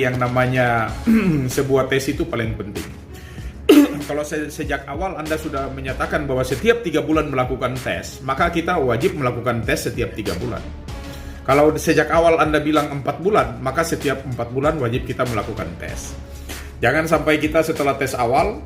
yang namanya sebuah tes itu paling penting. Kalau sejak awal Anda sudah menyatakan bahwa setiap 3 bulan melakukan tes, maka kita wajib melakukan tes setiap 3 bulan. Kalau sejak awal Anda bilang 4 bulan, maka setiap 4 bulan wajib kita melakukan tes. Jangan sampai kita setelah tes awal,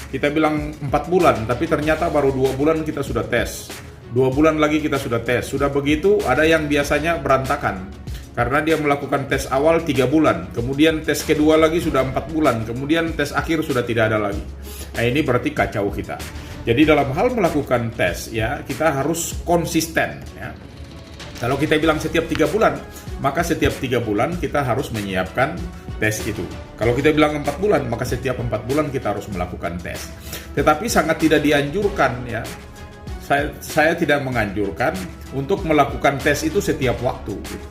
kita bilang 4 bulan, tapi ternyata baru 2 bulan kita sudah tes. 2 bulan lagi kita sudah tes. Sudah begitu, ada yang biasanya berantakan. Karena dia melakukan tes awal 3 bulan, kemudian tes kedua lagi sudah 4 bulan, kemudian tes akhir sudah tidak ada lagi. Nah, ini berarti kacau kita. Jadi dalam hal melakukan tes, ya, kita harus konsisten, ya. Kalau kita bilang setiap 3 bulan, maka setiap 3 bulan kita harus menyiapkan tes itu. Kalau kita bilang 4 bulan, maka setiap 4 bulan kita harus melakukan tes. Tetapi sangat tidak dianjurkan, ya. Saya tidak menganjurkan untuk melakukan tes itu setiap waktu, gitu.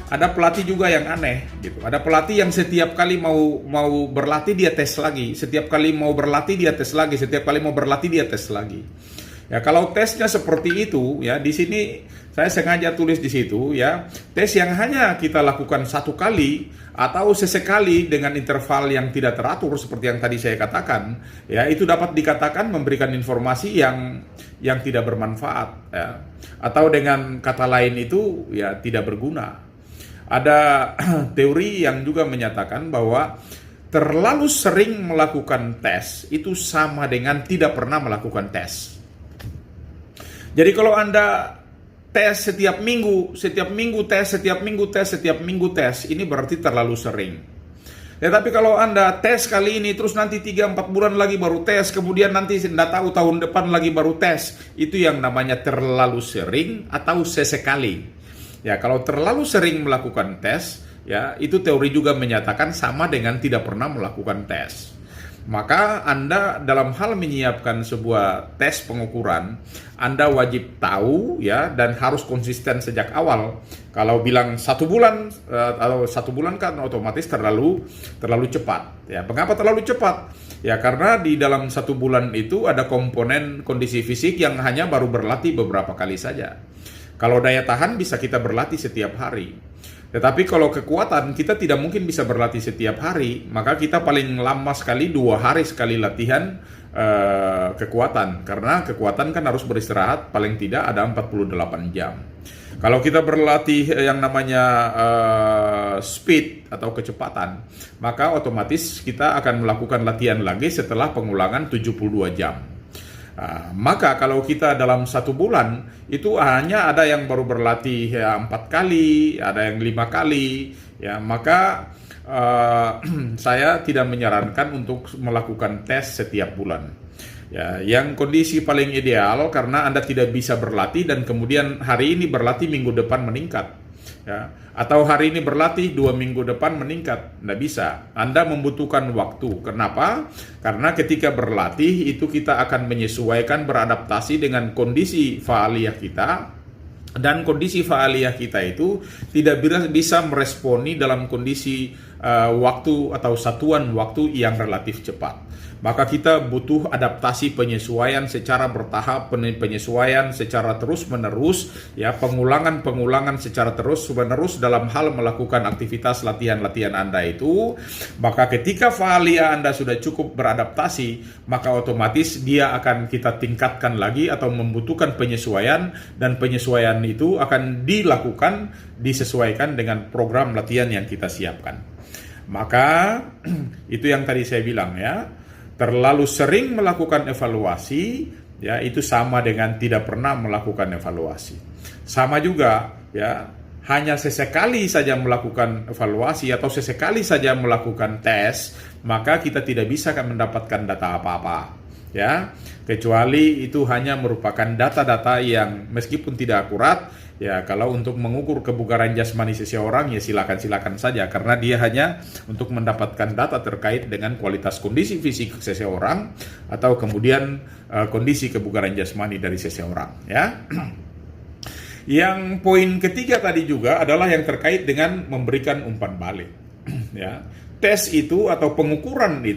Ada pelatih juga yang aneh, gitu. Ada pelatih yang setiap kali mau berlatih dia tes lagi, setiap kali mau berlatih dia tes lagi, setiap kali mau berlatih dia tes lagi. Ya, kalau tesnya seperti itu, ya, di sini saya sengaja tulis di situ, ya, tes yang hanya kita lakukan 1 kali atau sesekali dengan interval yang tidak teratur seperti yang tadi saya katakan, ya, itu dapat dikatakan memberikan informasi yang tidak bermanfaat, ya. Atau dengan kata lain itu, ya, tidak berguna. Ada teori yang juga menyatakan bahwa terlalu sering melakukan tes itu sama dengan tidak pernah melakukan tes. Jadi kalau Anda tes setiap minggu tes, setiap minggu tes, ini berarti terlalu sering. Ya, tapi kalau Anda tes kali ini, terus nanti 3-4 bulan lagi baru tes, kemudian nanti tidak tahu tahun depan lagi baru tes, itu yang namanya terlalu sering atau sesekali. Ya, kalau terlalu sering melakukan tes, ya, itu teori juga menyatakan sama dengan tidak pernah melakukan tes. Maka Anda dalam hal menyiapkan sebuah tes pengukuran, Anda wajib tahu, ya, dan harus konsisten sejak awal. Kalau bilang 1 bulan atau 1 bulan kan otomatis terlalu cepat. Ya, mengapa terlalu cepat? Ya, karena di dalam 1 bulan itu ada komponen kondisi fisik yang hanya baru berlatih beberapa kali saja. Kalau daya tahan bisa kita berlatih setiap hari. Tetapi kalau kekuatan kita tidak mungkin bisa berlatih setiap hari, maka kita paling lama sekali 2 hari sekali latihan kekuatan. Karena kekuatan kan harus beristirahat paling tidak ada 48 jam. Kalau kita berlatih yang namanya speed atau kecepatan, maka otomatis kita akan melakukan latihan lagi setelah pengulangan 72 jam. Maka kalau kita dalam 1 bulan itu hanya ada yang baru berlatih, ya, 4 kali, ada yang 5 kali, ya, maka saya tidak menyarankan untuk melakukan tes setiap bulan. Ya, yang kondisi paling ideal karena Anda tidak bisa berlatih dan kemudian hari ini berlatih minggu depan meningkat. Ya, atau hari ini berlatih 2 minggu depan meningkat, tidak bisa. Anda membutuhkan waktu. Kenapa? Karena ketika berlatih itu kita akan menyesuaikan, beradaptasi dengan kondisi faaliyah kita, dan kondisi faaliyah kita itu tidak bisa meresponi dalam kondisi waktu atau satuan waktu yang relatif cepat. Maka kita butuh adaptasi, penyesuaian secara bertahap, penyesuaian secara terus-menerus, ya, pengulangan secara terus-menerus dalam hal melakukan aktivitas latihan-latihan Anda itu. Maka ketika faaliyah Anda sudah cukup beradaptasi, maka otomatis dia akan kita tingkatkan lagi atau membutuhkan penyesuaian, dan penyesuaian itu akan disesuaikan dengan program latihan yang kita siapkan. Maka itu yang tadi saya bilang, ya. Terlalu sering melakukan evaluasi, ya, itu sama dengan tidak pernah melakukan evaluasi. Sama juga, ya, hanya sesekali saja melakukan evaluasi atau sesekali saja melakukan tes, maka kita tidak bisa mendapatkan data apa-apa, ya, kecuali itu hanya merupakan data-data yang meskipun tidak akurat. Ya, kalau untuk mengukur kebugaran jasmani seseorang, ya silakan saja, karena dia hanya untuk mendapatkan data terkait dengan kualitas kondisi fisik seseorang atau kemudian kondisi kebugaran jasmani dari seseorang, ya. Yang poin ketiga tadi juga adalah yang terkait dengan memberikan umpan balik. Ya, tes itu atau pengukuran itu